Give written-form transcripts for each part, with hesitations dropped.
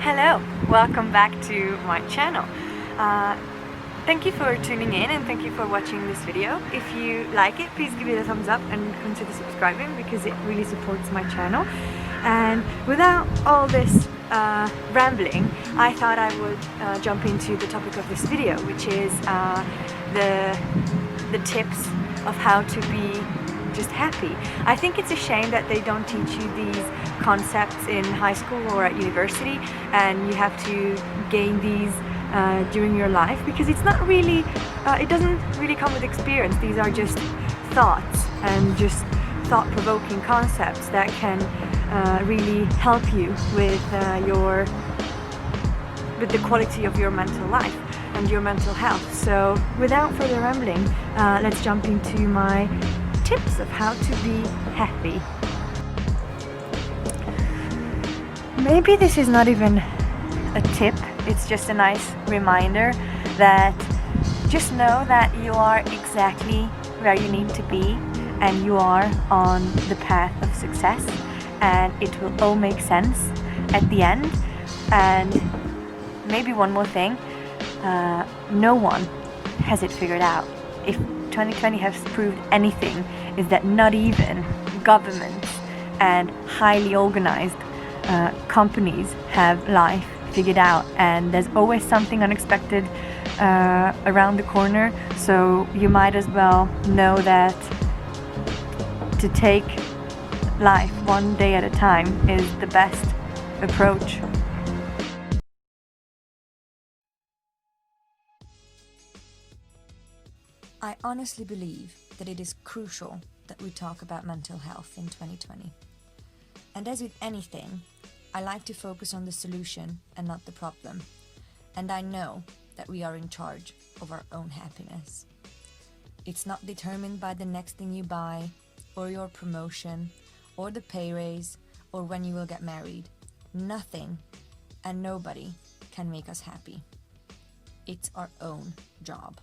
Hello, welcome back to my channel. Thank you for tuning in and thank you for watching this video. If you like it, please give it a thumbs up and consider subscribing because it really supports my channel. And without all this rambling, I thought I would jump into the topic of this video, which is the tips of how to be just happy. I think it's a shame that they don't teach you these concepts in high school or at university, and you have to gain these during your life, because it's not really, it doesn't really come with experience. These are just thoughts and just thought-provoking concepts that can really help you with the quality of your mental life and your mental health. So without further rambling, let's jump into my tips of how to be happy. Maybe this is not even a tip, it's just a nice reminder that just know that you are exactly where you need to be and you are on the path of success, and it will all make sense at the end. And maybe one more thing, no one has it figured out. If 2020 has proved anything, is that not even governments and highly organized companies have life figured out, and there's always something unexpected around the corner. So you might as well know that to take life one day at a time is the best approach. I honestly believe that it is crucial that we talk about mental health in 2020. And as with anything, I like to focus on the solution and not the problem. And I know that we are in charge of our own happiness. It's not determined by the next thing you buy, or your promotion, or the pay raise, or when you will get married. Nothing and nobody can make us happy. It's our own job.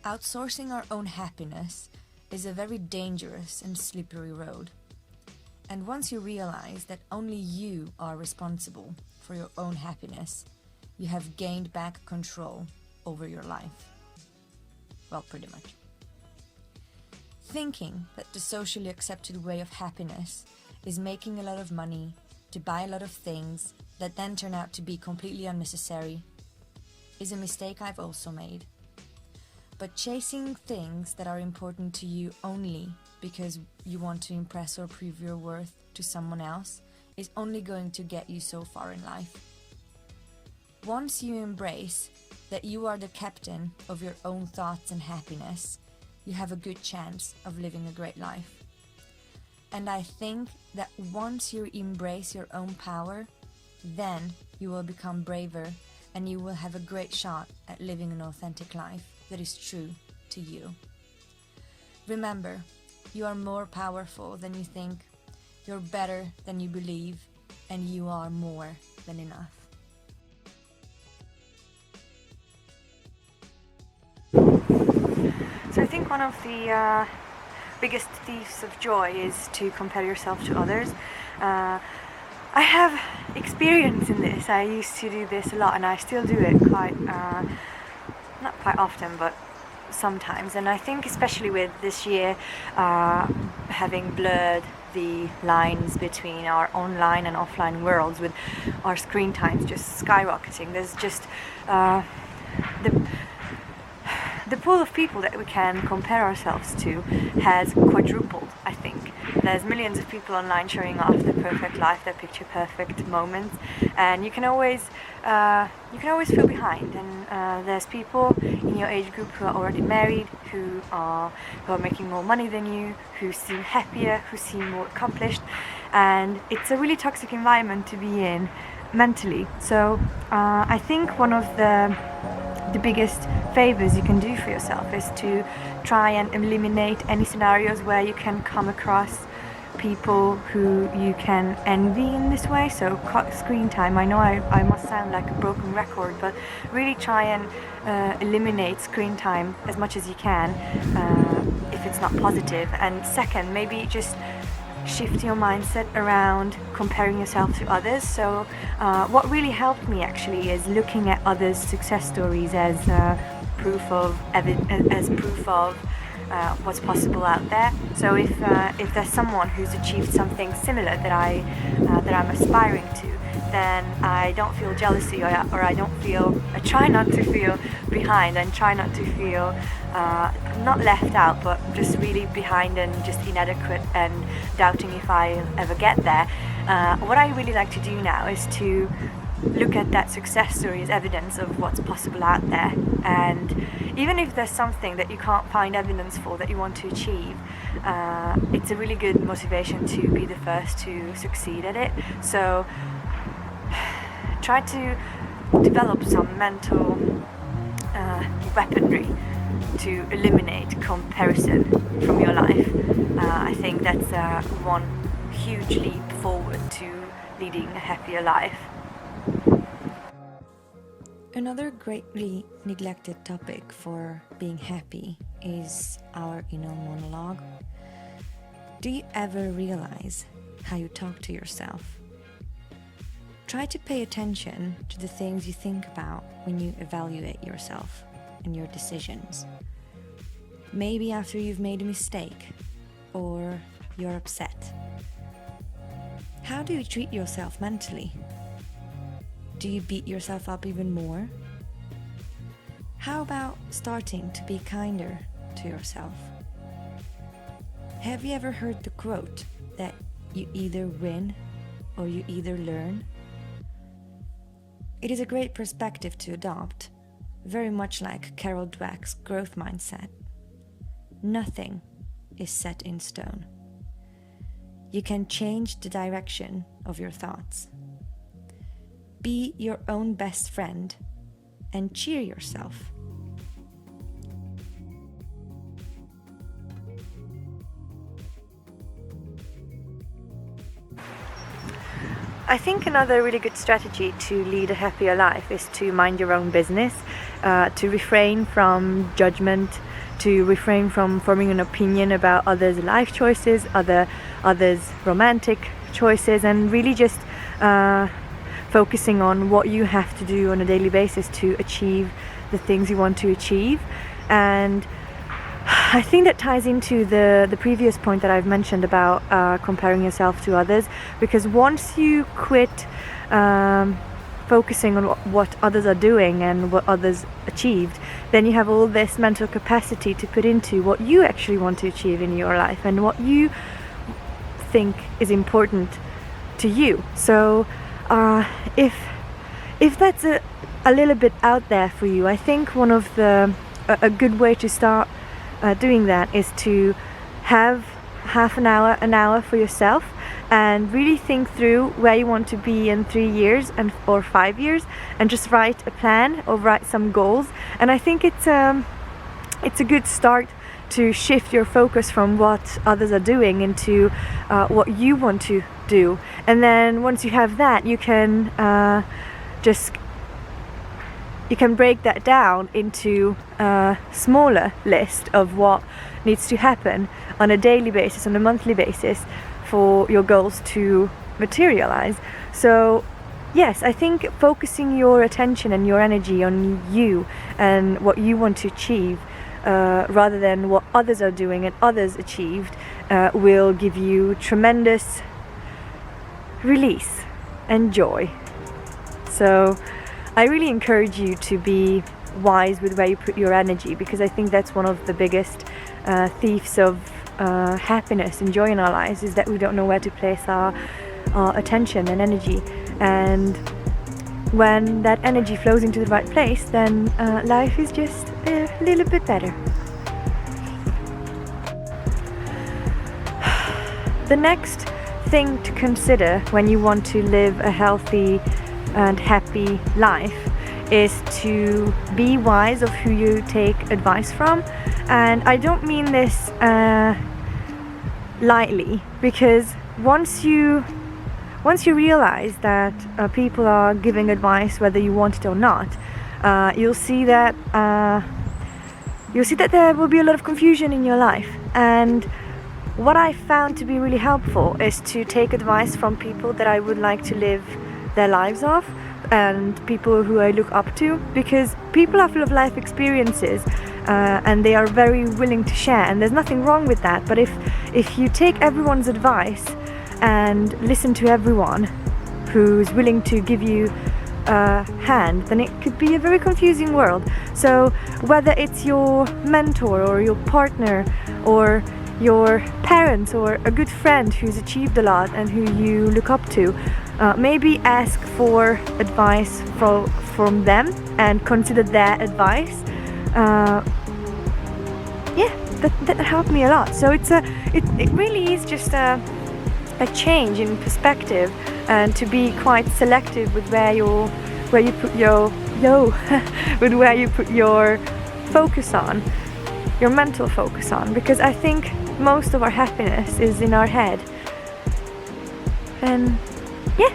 Outsourcing our own happiness is a very dangerous and slippery road. And once you realize that only you are responsible for your own happiness, you have gained back control over your life. Well, pretty much. Thinking that the socially accepted way of happiness is making a lot of money to buy a lot of things that then turn out to be completely unnecessary is a mistake I've also made. But chasing things that are important to you only because you want to impress or prove your worth to someone else is only going to get you so far in life. Once you embrace that you are the captain of your own thoughts and happiness, you have a good chance of living a great life. And I think that once you embrace your own power, then you will become braver and you will have a great shot at living an authentic life that is true to you. Remember, you are more powerful than you think, you're better than you believe, and you are more than enough. So I think one of the biggest thieves of joy is to compare yourself to others. I have experience in this. I used to do this a lot, and I still do it not quite often, but sometimes. And I think especially with this year having blurred the lines between our online and offline worlds, with our screen times just skyrocketing, there's just the pool of people that we can compare ourselves to has quadrupled, I think. There's millions of people online showing off their perfect life, their picture perfect moments, and you can always feel behind. And there's people in your age group who are already married, who are making more money than you, who seem happier, who seem more accomplished, and it's a really toxic environment to be in mentally. So I think one of the biggest favors you can do for yourself is to try and eliminate any scenarios where you can come across people who you can envy in this way. So screen time, I know I must sound like a broken record, but really try and eliminate screen time as much as you can if it's not positive. And second, maybe just shift your mindset around comparing yourself to others. So what really helped me actually is looking at others' success stories as proof of what's possible out there. So if there's someone who's achieved something similar that I'm aspiring to, then I don't feel jealousy, or I try not to feel behind, and try not to feel not left out, but just really behind and just inadequate and doubting if I'll ever get there. What I really like to do now is to look at that success story as evidence of what's possible out there, and even if there's something that you can't find evidence for that you want to achieve, it's a really good motivation to be the first to succeed at it. So try to develop some mental weaponry to eliminate comparison from your life. I think that's one huge leap forward to leading a happier life. Another greatly neglected topic for being happy is our inner monologue. Do you ever realize how you talk to yourself? Try to pay attention to the things you think about when you evaluate yourself and your decisions. Maybe after you've made a mistake or you're upset. How do you treat yourself mentally? Do you beat yourself up even more? How about starting to be kinder to yourself? Have you ever heard the quote that you either win or you either learn? It is a great perspective to adopt, very much like Carol Dweck's growth mindset. Nothing is set in stone. You can change the direction of your thoughts. Be your own best friend and cheer yourself. I think another really good strategy to lead a happier life is to mind your own business, to refrain from judgment, to refrain from forming an opinion about others' life choices, others' romantic choices, and really just focusing on what you have to do on a daily basis to achieve the things you want to achieve. And I think that ties into the previous point that I've mentioned about comparing yourself to others, because once you quit focusing on what others are doing and what others achieved, then you have all this mental capacity to put into what you actually want to achieve in your life and what you think is important to you. So if that's a little bit out there for you, I think one of a good way to start doing that is to have half an hour for yourself and really think through where you want to be in 3 years or 5 years, and just write a plan or write some goals. And I think it's a good start to shift your focus from what others are doing into what you want to do. And then once you have that, you can break that down into a smaller list of what needs to happen on a daily basis, on a monthly basis, for your goals to materialize. So yes, I think focusing your attention and your energy on you and what you want to achieve, rather than what others are doing and others achieved, will give you tremendous release and joy. So I really encourage you to be wise with where you put your energy, because I think that's one of the biggest thieves of happiness and joy in our lives, is that we don't know where to place our attention and energy. And when that energy flows into the right place, then life is just a little bit better. The next thing to consider when you want to live a healthy and happy life is to be wise of who you take advice from. And I don't mean this lightly, because once you realize that people are giving advice whether you want it or not, you'll see that there will be a lot of confusion in your life. And what I found to be really helpful is to take advice from people that I would like to live their lives of, and people who I look up to, because people are full of life experiences and they are very willing to share, and there's nothing wrong with that. But if you take everyone's advice and listen to everyone who's willing to give you a hand, then it could be a very confusing world. So whether it's your mentor or your partner or your parents or a good friend who's achieved a lot and who you look up to, maybe ask for advice from them and consider their advice. That helped me a lot. So it really is just a change in perspective, and to be quite selective with where you put your focus on, your mental focus on, because I think most of our happiness is in our head. And yeah.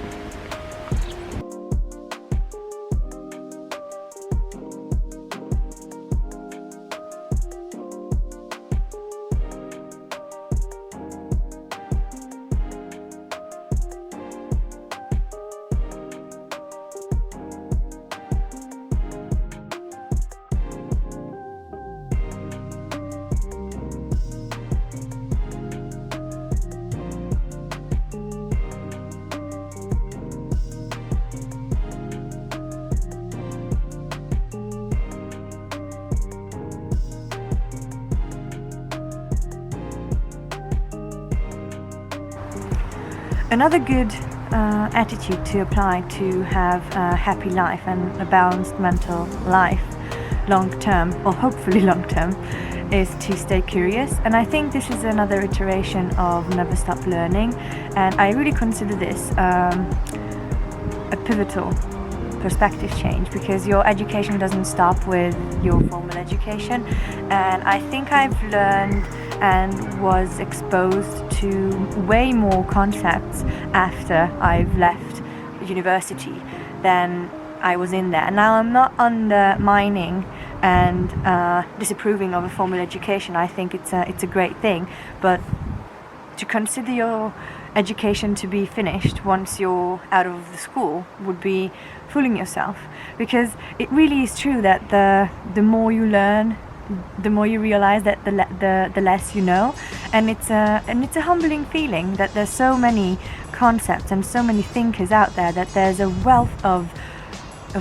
Another good attitude to apply to have a happy life and a balanced mental life long term, or hopefully long term, is to stay curious. And I think this is another iteration of Never Stop Learning, and I really consider this a pivotal perspective change, because your education doesn't stop with your formal education. And I think I've learned and was exposed to way more concepts after I've left university than I was in there. Now, I'm not undermining and disapproving of a formal education. I think it's a great thing, but to consider your education to be finished once you're out of the school would be fooling yourself, because it really is true that the more you learn, the more you realize that the less you know. And it's a humbling feeling that there's so many concepts and so many thinkers out there, that there's a wealth of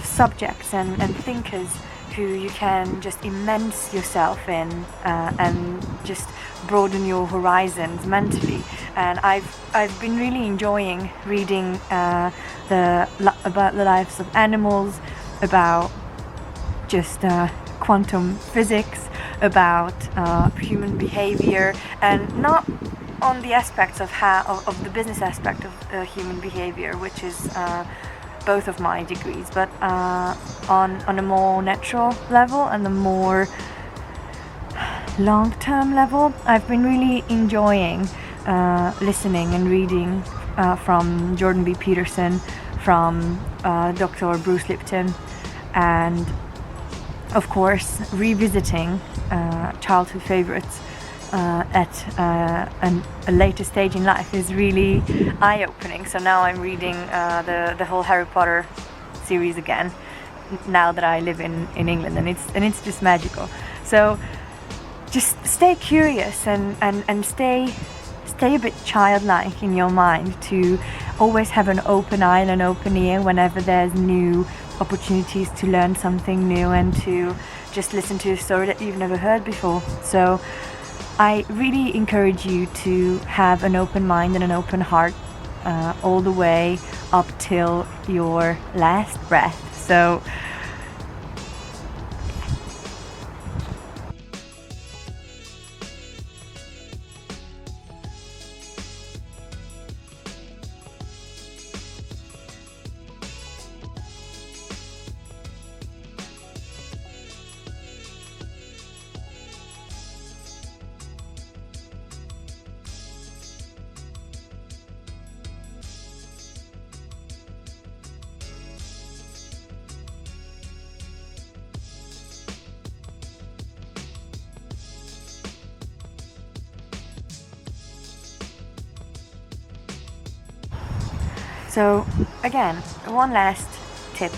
subjects and thinkers who you can just immerse yourself in and just broaden your horizons mentally. And I've been really enjoying reading about the lives of animals, about just quantum physics, about human behavior, and not on the aspects of the business aspect of human behavior, which is both of my degrees, but on a more natural level and a more long-term level. I've been really enjoying listening and reading from Jordan B. Peterson, from Dr. Bruce Lipton, and of course revisiting childhood favorites at a later stage in life is really eye-opening. So now I'm reading the whole Harry Potter series again, now that I live in England, and it's just magical. So just stay curious and stay a bit childlike in your mind, to always have an open eye and an open ear whenever there's new opportunities to learn something new, and to just listen to a story that you've never heard before. So I really encourage you to have an open mind and an open heart all the way up till your last breath. So So again, one last tip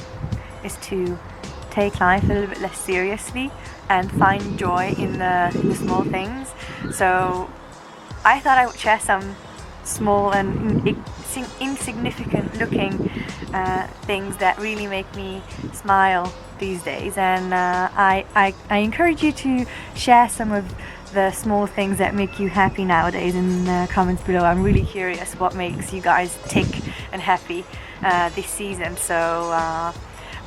is to take life a little bit less seriously and find joy in the small things. So I thought I would share some small and insignificant looking things that really make me smile these days, and I encourage you to share some of the small things that make you happy nowadays in the comments below. I'm really curious what makes you guys tick and happy this season. So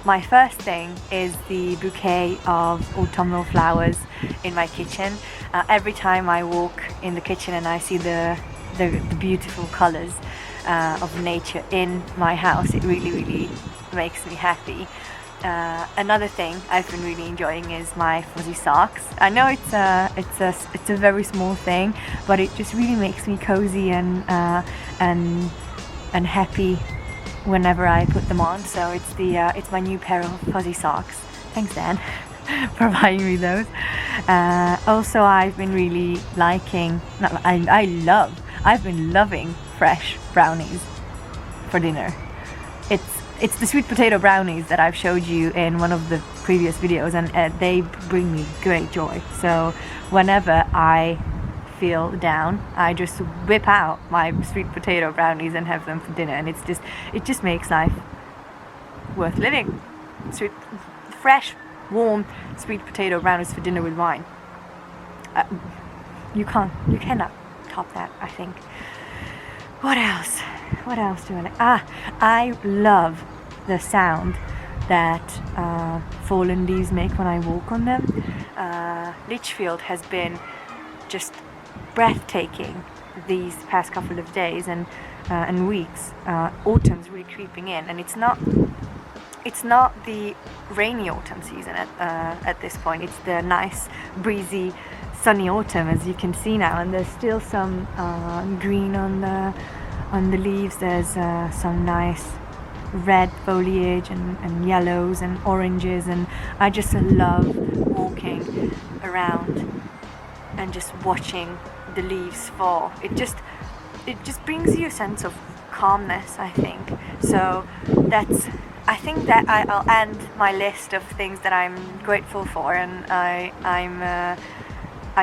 my first thing is the bouquet of autumnal flowers in my kitchen. Every time I walk in the kitchen and I see the beautiful colors of nature in my house, it really makes me happy. Another thing I've been really enjoying is my fuzzy socks. I know it's a very small thing, but it just really makes me cozy and happy whenever I put them on. So it's my new pair of fuzzy socks. Thanks, Dan, for buying me those. Also, I've been really liking. I've been loving fresh brownies for dinner. It's the sweet potato brownies that I've showed you in one of the previous videos, and they bring me great joy. So whenever I feel down, I just whip out my sweet potato brownies and have them for dinner, and it just makes life worth living. Fresh, warm sweet potato brownies for dinner with wine. You cannot top that, I think. What else do I like? I love the sound that fallen leaves make when I walk on them. Litchfield has been just breathtaking these past couple of days and weeks. Autumn's really creeping in, and it's not the rainy autumn season at this point. It's the nice, breezy, sunny autumn, as you can see now, and there's still some green on the leaves. There's some nice red foliage and yellows and oranges, and I just love walking around and just watching the leaves fall. It just brings you a sense of calmness, I think. So I think that I'll end my list of things that I'm grateful for, and I'm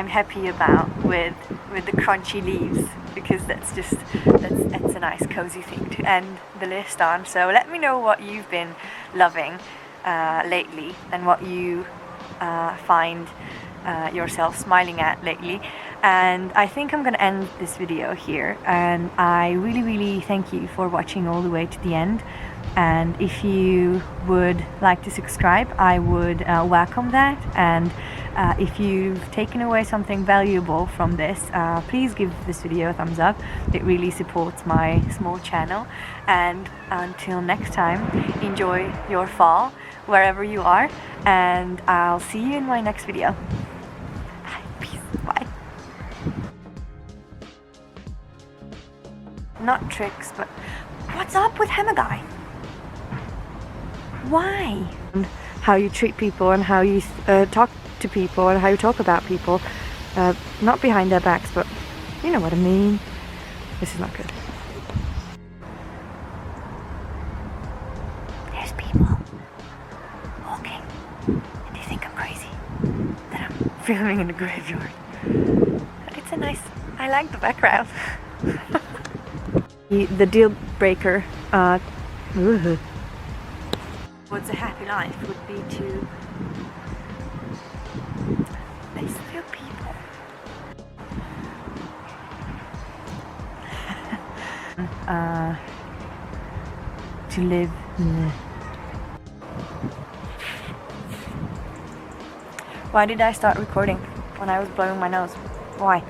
happy about with the crunchy leaves, because that's a nice cozy thing to end the list on. So let me know what you've been loving lately, and what you find yourself smiling at lately. And I think I'm gonna end this video here, and I really thank you for watching all the way to the end. And if you would like to subscribe, I would welcome that. And if you've taken away something valuable from this, please give this video a thumbs up. It really supports my small channel. And until next time, enjoy your fall wherever you are, and I'll see you in my next video. Bye. Peace. Bye. Not tricks, but what's up with Hammer Guy? Why? How you treat people, and how you talk to people, and how you talk about people, not behind their backs, but you know what I mean. This is not good. There's people walking, and they think I'm crazy, that I'm filming in the graveyard. But it's I like the background. The deal breaker, what's a happy life would be to... There's still people. To live. Why did I start recording when I was blowing my nose? Why?